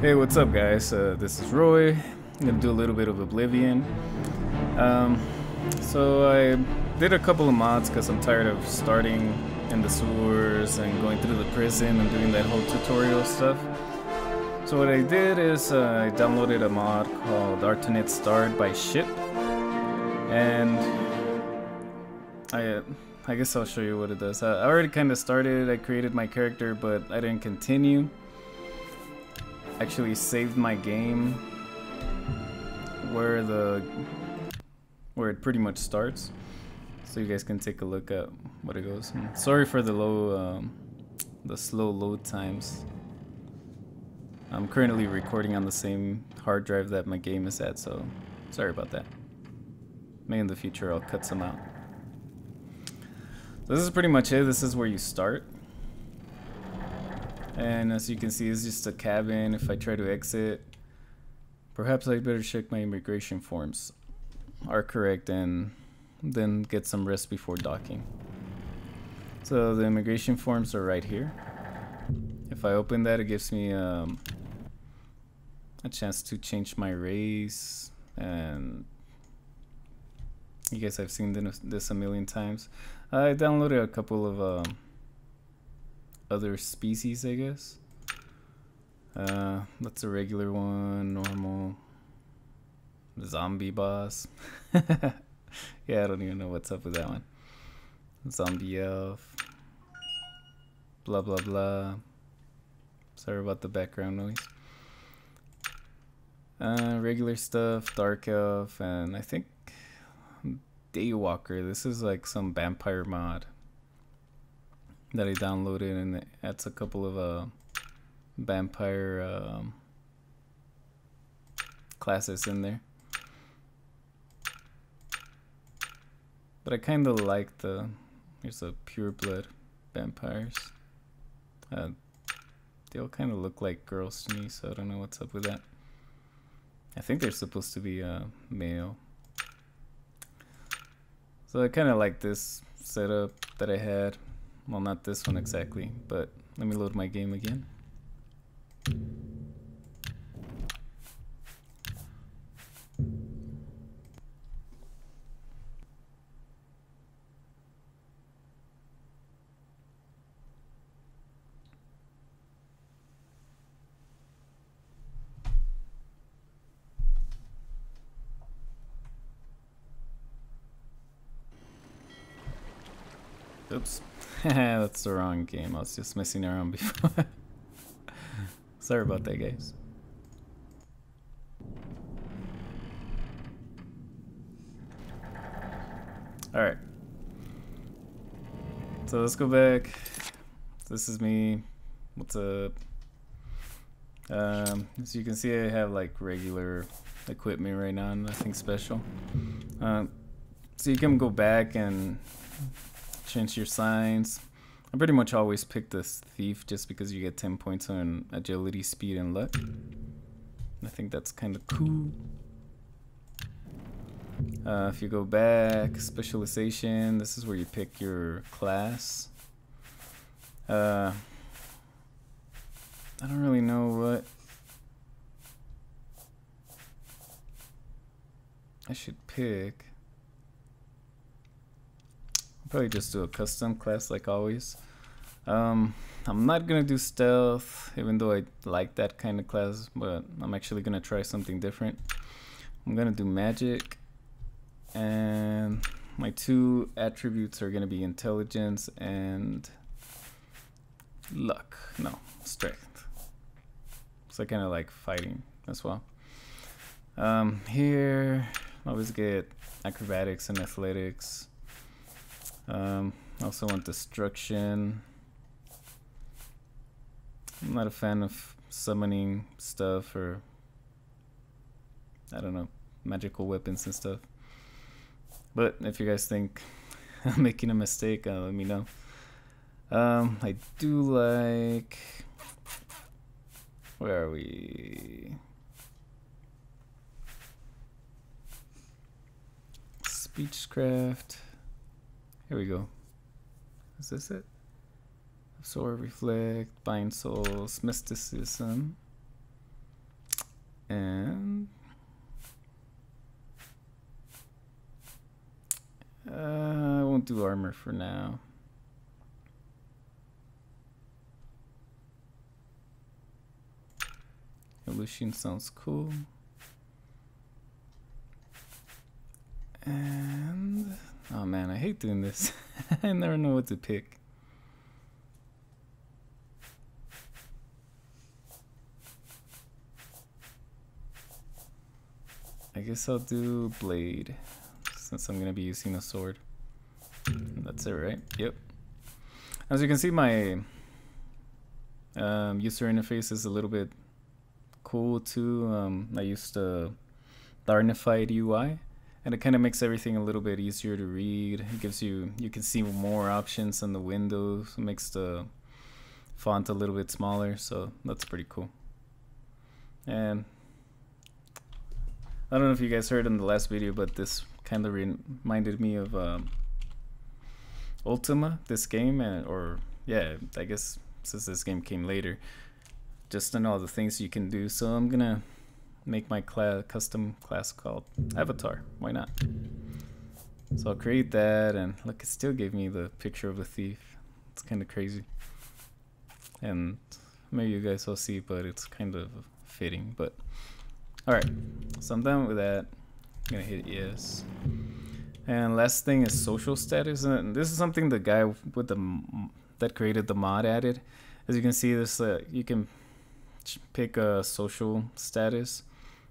Hey, what's up guys? This is Roy. I'm gonna do a little bit of Oblivion. So I did a couple of mods because I'm tired of starting in the sewers and going through the prison and doing that whole tutorial stuff. So what I did is I downloaded a mod called Alternate Start by Ship, and I guess I'll show you what it does. I already kind of started. I created my character, but I didn't continue. Actually saved my game where it pretty much starts, so you guys can take a look at what it goes. Sorry for the slow load times. I'm currently recording on the same hard drive that my game is at, so sorry about that. Maybe in the future I'll cut some out. So this is pretty much it. This is where you start. And as you can see, it's just a cabin. If I try to exit, perhaps I better check my immigration forms are correct and then get some rest before docking. So the immigration forms are right here. If I open that, it gives me a chance to change my race, and you guys have seen this a million times. I downloaded a couple of other species, I guess. That's a regular one, normal, zombie boss. Yeah, I don't even know what's up with that one. Zombie elf, blah blah blah. Sorry about the background noise. Regular stuff, dark elf, and I think Daywalker. This is like some vampire mod that I downloaded, and it adds a couple of vampire classes in there. But I kind of like here's a pureblood vampires. They all kind of look like girls to me, so I don't know what's up with that. I think they're supposed to be male. So I kind of like this setup that I had. Well, not this one exactly, but let me load my game again. Oops. That's the wrong game. I was just messing around before. Sorry about that, guys. Alright. So let's go back. This is me. What's up? As you can see, I have like regular equipment right now, nothing special. So you can go back and change your signs. I pretty much always pick this thief just because you get 10 points on agility, speed, and luck. I think that's kind of cool. If you go back, specialization, this is where you pick your class. I don't really know what I should pick. Probably just do a custom class like always. I'm not gonna do stealth, even though I like that kind of class, but I'm actually gonna try something different. I'm gonna do magic, and my two attributes are gonna be intelligence and luck. No, strength. So I kind of like fighting as well. Here, I always get acrobatics and athletics. I also want destruction. I'm not a fan of summoning stuff or, I don't know, magical weapons and stuff. But if you guys think I'm making a mistake, let me know. I do like, where are we? Speechcraft. Here we go. Is this it? Absorb, reflect, bind souls, mysticism. And I won't do armor for now. Illusion sounds cool. And oh man, I hate doing this. I never know what to pick. I guess I'll do blade since I'm gonna be using a sword. That's it, right? Yep. As you can see, my user interface is a little bit cool too. I used the Darnified UI, and it kind of makes everything a little bit easier to read. It gives you can see more options in the windows. It makes the font a little bit smaller, so that's pretty cool. And I don't know if you guys heard in the last video, but this kind of reminded me of Ultima, this game, or yeah, I guess since this game came later, just in all the things you can do. So I'm gonna make my custom class called Avatar. Why not? So I'll create that, and look, it still gave me the picture of a thief. It's kind of crazy, and maybe you guys will see, but it's kind of fitting. But all right, so I'm done with that. I'm gonna hit yes. And last thing is social status, and this is something the guy with that created the mod added. As you can see, this you can pick a social status: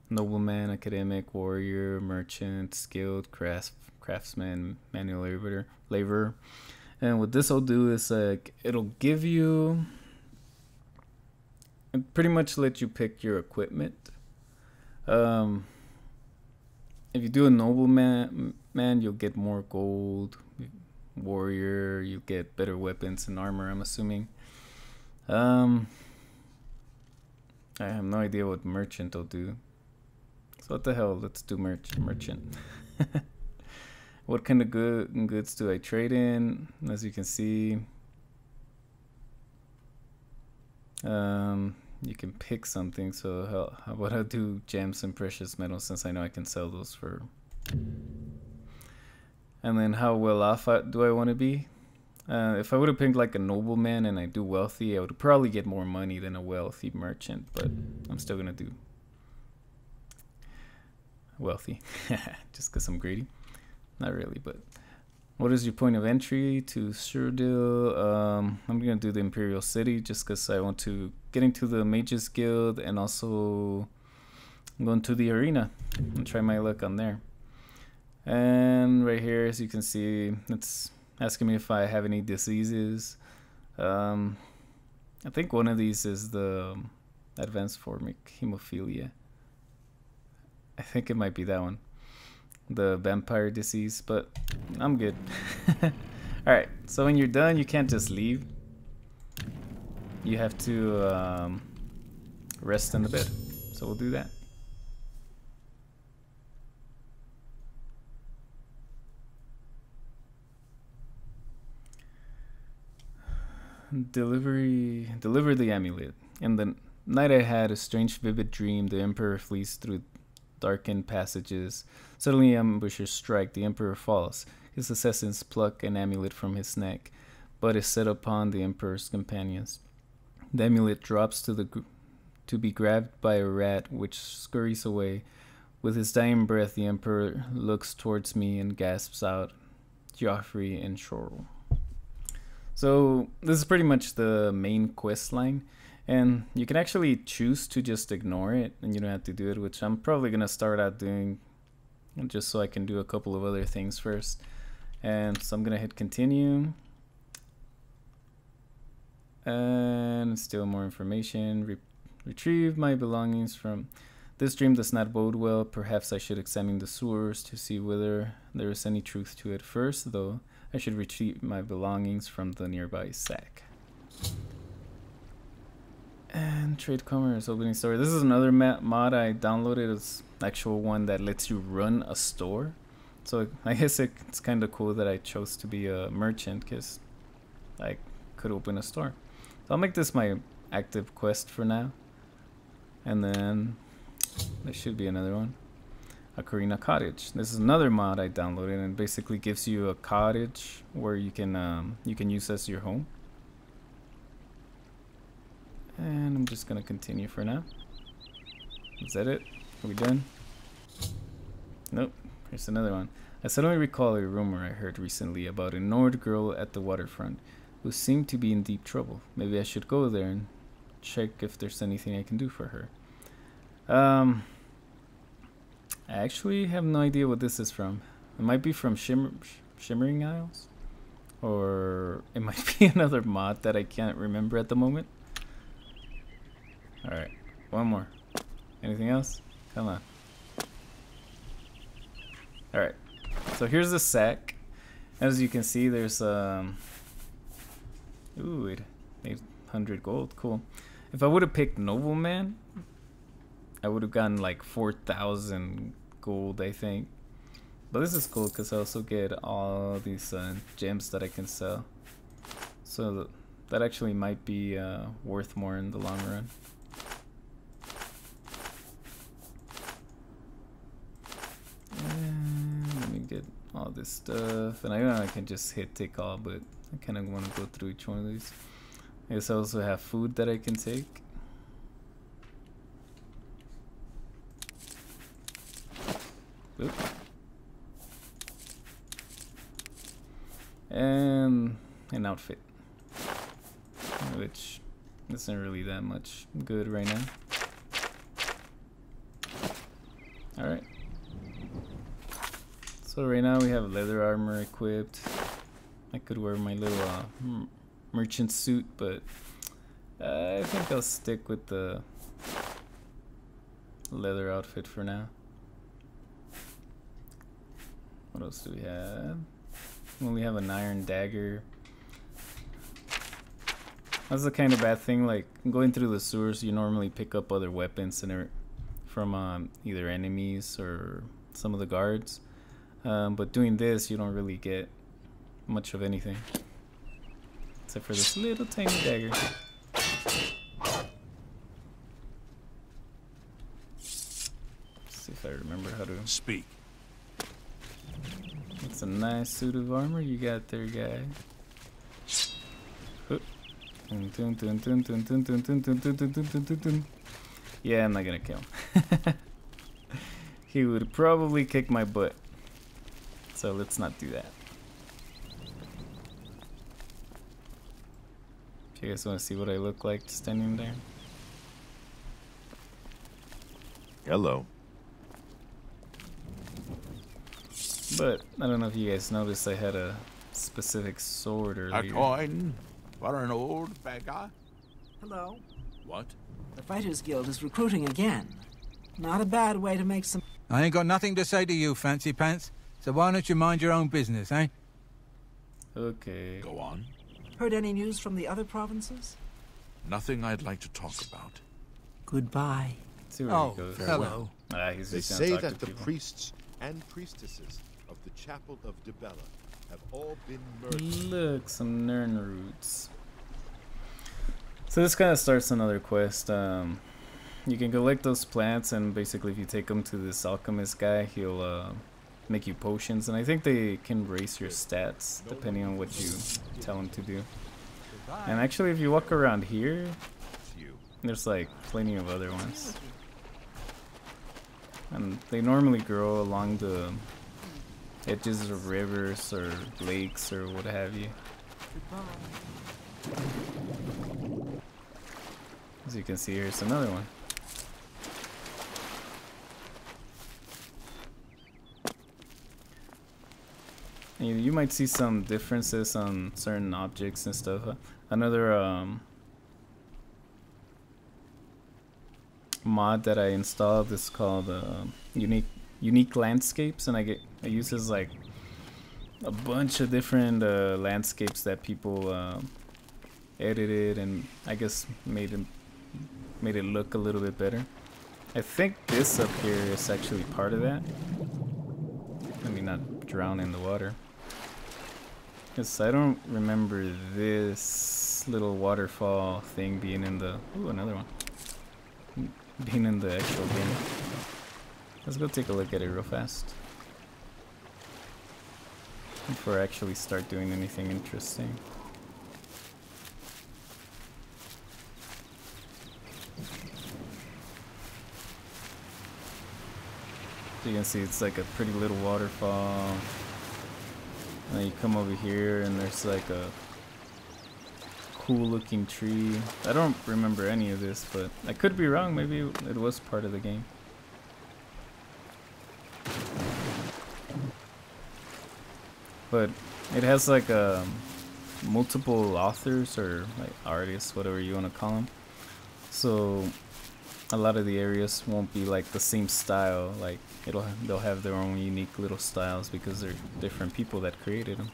nobleman, academic, warrior, merchant, skilled, craftsman, manual laborer. And what this will do is it'll give you, it pretty much let you pick your equipment. If you do a nobleman, you'll get more gold. Warrior, you get better weapons and armor, I'm assuming. I have no idea what merchant will do. So what the hell, let's do merchant. What kind of goods do I trade in? As you can see, you can pick something. So how about I do gems and precious metals, since I know I can sell those for. And then how well off do I want to be? If I would have picked like a nobleman and I do wealthy, I would probably get more money than a wealthy merchant, but I'm still gonna do wealthy just because I'm greedy. Not really, but what is your point of entry to Cyrodiil? I'm gonna do the Imperial City just because I want to get into the Mages Guild, and also I'm going to the arena and try my luck on there. And right here, as you can see, it's asking me if I have any diseases. I think one of these is the advanced formic hemophilia. I think it might be that one, the vampire disease, but I'm good. Alright, so when you're done, you can't just leave. You have to rest in the bed. So we'll do that. Deliver the amulet. In the night I had a strange vivid dream. The emperor flees through darkened passages. Suddenly ambushers strike. The emperor falls. His assassins pluck an amulet from his neck, but is set upon the emperor's companions. The amulet drops to be grabbed by a rat, which scurries away. With his dying breath, the emperor looks towards me and gasps out, "Joffrey and Shorel." So this is pretty much the main quest line, and you can actually choose to just ignore it and you don't have to do it, which I'm probably gonna start out doing just so I can do a couple of other things first. And so I'm gonna hit continue, and still more information. Retrieve my belongings from this dream does not bode well. Perhaps I should examine the sewers to see whether there is any truth to it. First, though, I should retrieve my belongings from the nearby sack. And trade commerce, opening store. This is another mod I downloaded. It's actual one that lets you run a store. So I guess it's kind of cool that I chose to be a merchant, because I could open a store. So I'll make this my active quest for now. And then There should be another one. Ocarina Cottage. This is another mod I downloaded, and basically gives you a cottage where you can use as your home. And I'm just gonna continue for now. Is that it? Are we done? Nope. Here's another one. I suddenly recall a rumor I heard recently about a Nord girl at the waterfront who seemed to be in deep trouble. Maybe I should go there and check if there's anything I can do for her. I actually have no idea what this is from. It might be from Shimmering Isles, or it might be another mod that I can't remember at the moment. Alright, one more. Anything else? Come on. Alright, so here's the sack. As you can see, there's ooh, 800 gold, cool. If I would have picked Nobleman, I would have gotten like 4,000 gold, I think. But this is cool because I also get all these gems that I can sell. So that actually might be worth more in the long run. And let me get all this stuff. And I know I can just hit take all, but I kind of want to go through each one of these. I guess I also have food that I can take. Oop. And an outfit, which isn't really that much good right now. Alright. So right now we have leather armor equipped. I could wear my little merchant suit, but I think I'll stick with the leather outfit for now. What else do we have? We only have an iron dagger. That's the kind of bad thing, like going through the sewers, you normally pick up other weapons and from either enemies or some of the guards. But doing this, you don't really get much of anything. Except for this little tiny dagger. Let's see if I remember how to speak. It's a nice suit of armor you got there, guy. Yeah, I'm not gonna kill him. He would probably kick my butt. So let's not do that. If you guys want to see what I look like standing there. Hello. But I don't know if you guys noticed I had a specific sword earlier. A coin for an old beggar? Hello. What? The Fighters Guild is recruiting again. Not a bad way to make some... I ain't got nothing to say to you, Fancy Pants. So why don't you mind your own business, eh? Okay. Go on. Heard any news from the other provinces? Nothing I'd like to talk about. Goodbye. See where he goes. Hello. He's They just say gonna talk that to the people. priests and priestesses of the Chapel of Dibella have all been murdered. Look, some Nern roots. So this kind of starts another quest. You can collect those plants, and basically if you take them to this alchemist guy, he'll make you potions, and I think they can raise your stats depending on what you tell him to do. And actually if you walk around here, there's like plenty of other ones. And they normally grow along the edges of rivers or lakes or what have you. As you can see, here's another one. And you might see some differences on certain objects and stuff. Another mod that I installed is called unique landscapes, and it uses like a bunch of different landscapes that people edited and I guess made it look a little bit better. I think this up here is actually part of that. Let me not drown in the water. Because I don't remember this little waterfall thing being in the... Ooh, another one. Being in the actual game. Let's go take a look at it real fast before I actually start doing anything interesting. So you can see it's like a pretty little waterfall. And then you come over here and there's like a cool looking tree. I don't remember any of this, but I could be wrong. Maybe it was part of the game. But it has like multiple authors or like artists, whatever you want to call them. So a lot of the areas won't be like the same style. Like they'll have their own unique little styles because they're different people that created them.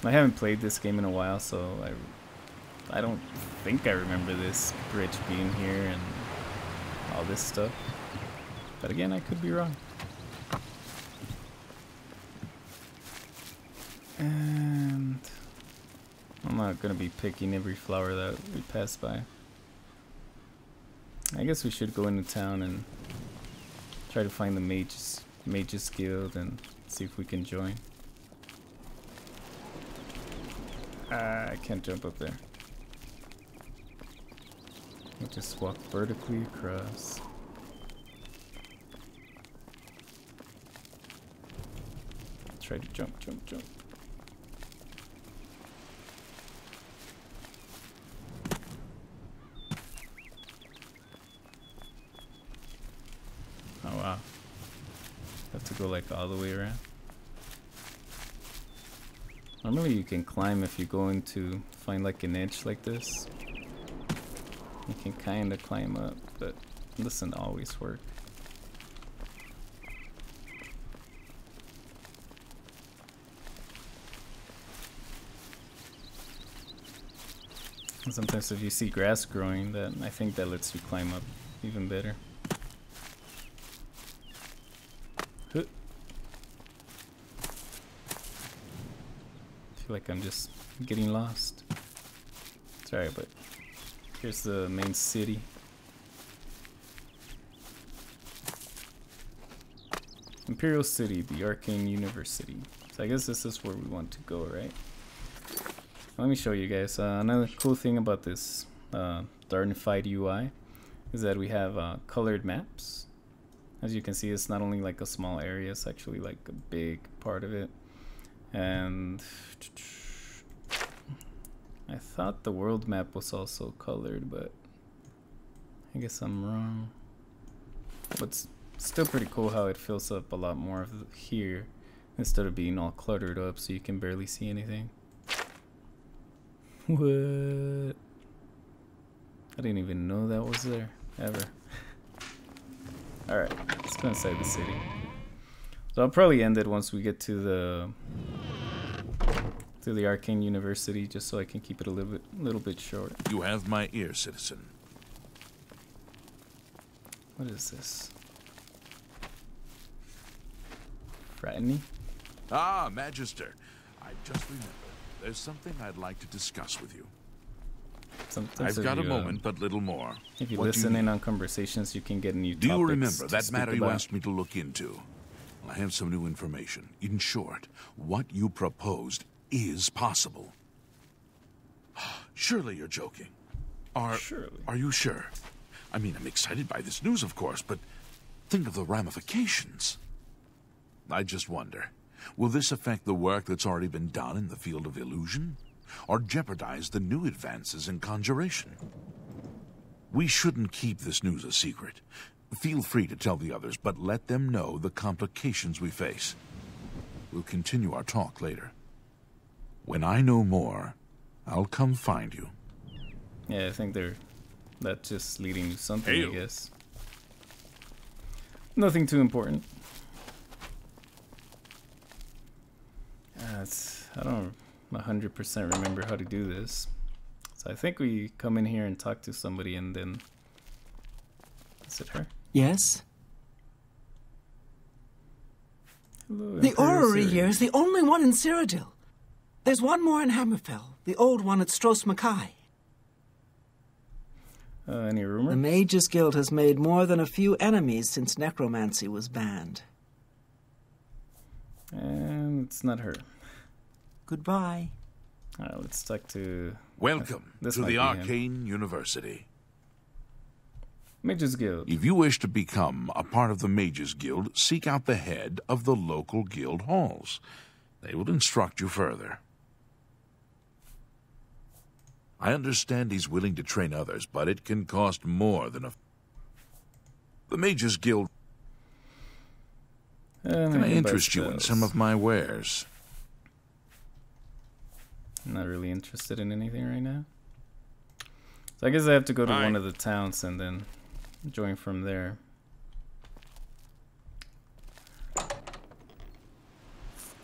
I haven't played this game in a while, so I don't think I remember this bridge being here and all this stuff. But again, I could be wrong. And I'm not gonna be picking every flower that we pass by. I guess we should go into town and try to find the mages guild and see if we can join. I can't jump up there. We'll just walk vertically across. Try to jump. Oh wow. Have to go like all the way around. Normally you can climb if you go into find like an edge like this. You can kinda climb up, but it doesn't always work. And sometimes if you see grass growing, I think that lets you climb up even better. I feel like I'm just getting lost. Sorry, but here's the main city. Imperial City, the Arcane University. So I guess this is where we want to go, right? Let me show you guys. Another cool thing about this Darnified UI is that we have colored maps. As you can see, it's not only like a small area, it's actually like a big part of it. And I thought the world map was also colored, but I guess I'm wrong. But it's still pretty cool how it fills up a lot more of here instead of being all cluttered up so you can barely see anything. What? I didn't even know that was there, ever. Alright, let's go inside the city. So I'll probably end it once we get to the Arcane University, just so I can keep it a little bit short. You have my ear, citizen. What is this? Fraternity? Ah, Magister. I just remembered. There's something I'd like to discuss with you. Sometimes I've got a moment, but little more. If you listen in on conversations, you can get new topics. Do you remember that matter you about. asked me to look into? I have some new information. In short, what you proposed is possible. Surely you're joking. Surely. Are you sure? I mean, I'm excited by this news, of course, but think of the ramifications. I just wonder, will this affect the work that's already been done in the field of illusion? Or jeopardize the new advances in conjuration? We shouldn't keep this news a secret. Feel free to tell the others, but let them know the complications we face. We'll continue our talk later. When I know more, I'll come find you. Yeah, I think that's just leading to something, Hail. I guess. Nothing too important. I don't 100% remember how to do this. So I think we come in here and talk to somebody and then... Is it her? Yes? Hello, The Imperial orrery City. here is the only one in Cyrodiil. There's one more in Hammerfell, the old one at Stros Mackay. Any rumor? The Mages Guild has made more than a few enemies since necromancy was banned. And it's not her. Goodbye. Alright, let's talk to... Welcome This to might the be him. Arcane University. Mages Guild. If you wish to become a part of the Mages Guild, seek out the head of the local guild halls. They will instruct you further. I understand he's willing to train others, but it can cost more than a... The Mages Guild... Can I interest you in some of my wares? I'm not really interested in anything right now. So I guess I have to go to one of the towns and then join from there.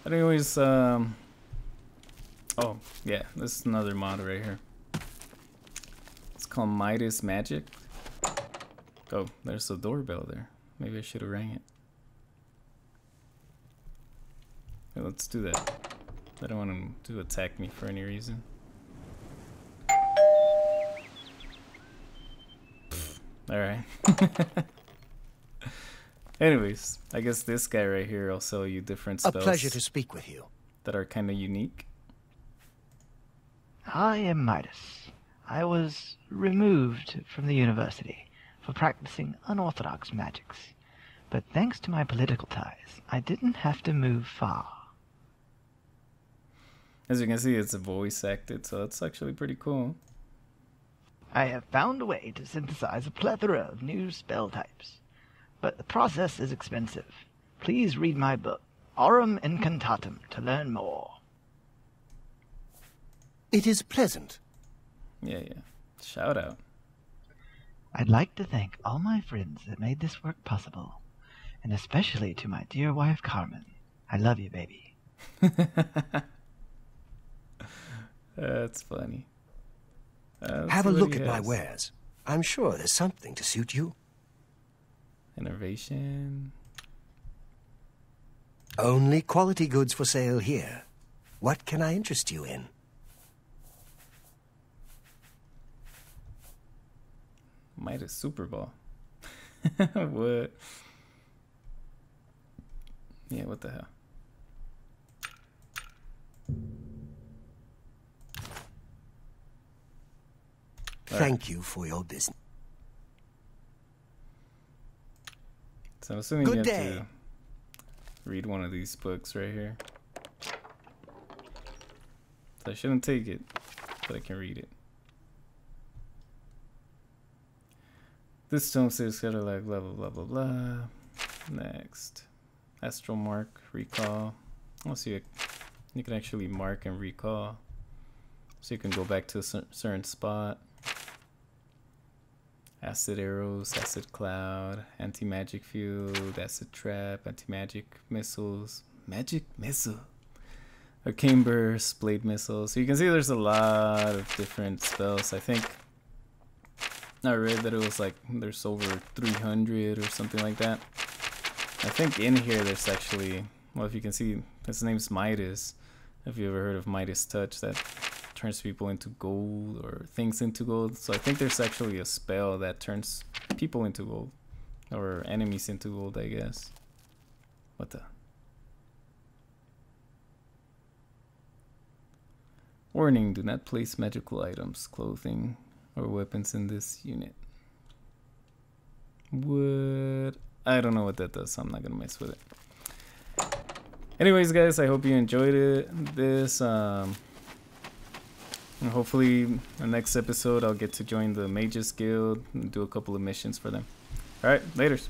But anyways, oh, yeah, this is another mod right here. It's called Midas Magic. Oh, there's a doorbell there. Maybe I should have rang it. Okay, let's do that. I don't want him to attack me for any reason. Alright. Anyways, I guess this guy right here will sell you different spells. A pleasure to speak with you. That are kind of unique. I am Midas. I was removed from the university for practicing unorthodox magics. But thanks to my political ties, I didn't have to move far. As you can see, it's voice acted, so that's actually pretty cool. I have found a way to synthesize a plethora of new spell types. But the process is expensive. Please read my book, Aurum Incantatum, to learn more. It is pleasant. Yeah, yeah. Shout out. I'd like to thank all my friends that made this work possible, and especially to my dear wife, Carmen. I love you, baby. That's funny. Have a look at my wares. I'm sure there's something to suit you. Innovation. Only quality goods for sale here. What can I interest you in? Midas Super Ball. What? Yeah, what the hell? Thank you for your business. So I'm assuming Good you have day. to read one of these books right here. So I shouldn't take it, but I can read it. This stone says gotta like blah blah blah blah blah. Next. Astral mark, recall. I'll see you can actually mark and recall. So you can go back to a certain spot. Acid arrows, acid cloud, anti-magic field, acid trap, anti-magic missiles, magic missile, arcane burst, blade missile. So you can see there's a lot of different spells. I think I read that it was like there's over 300 or something like that. I think in here there's actually, well, if you can see, his name's Midas. Have you ever heard of Midas Touch? That turns people into gold or things into gold. So I think there's actually a spell that turns people into gold or enemies into gold, I guess. What the? Warning, do not place magical items, clothing, or weapons in this unit. What? I don't know what that does, so I'm not gonna mess with it. Anyways, guys, I hope you enjoyed this. And hopefully, in the next episode, I'll get to join the Mages Guild and do a couple of missions for them. Alright, laters.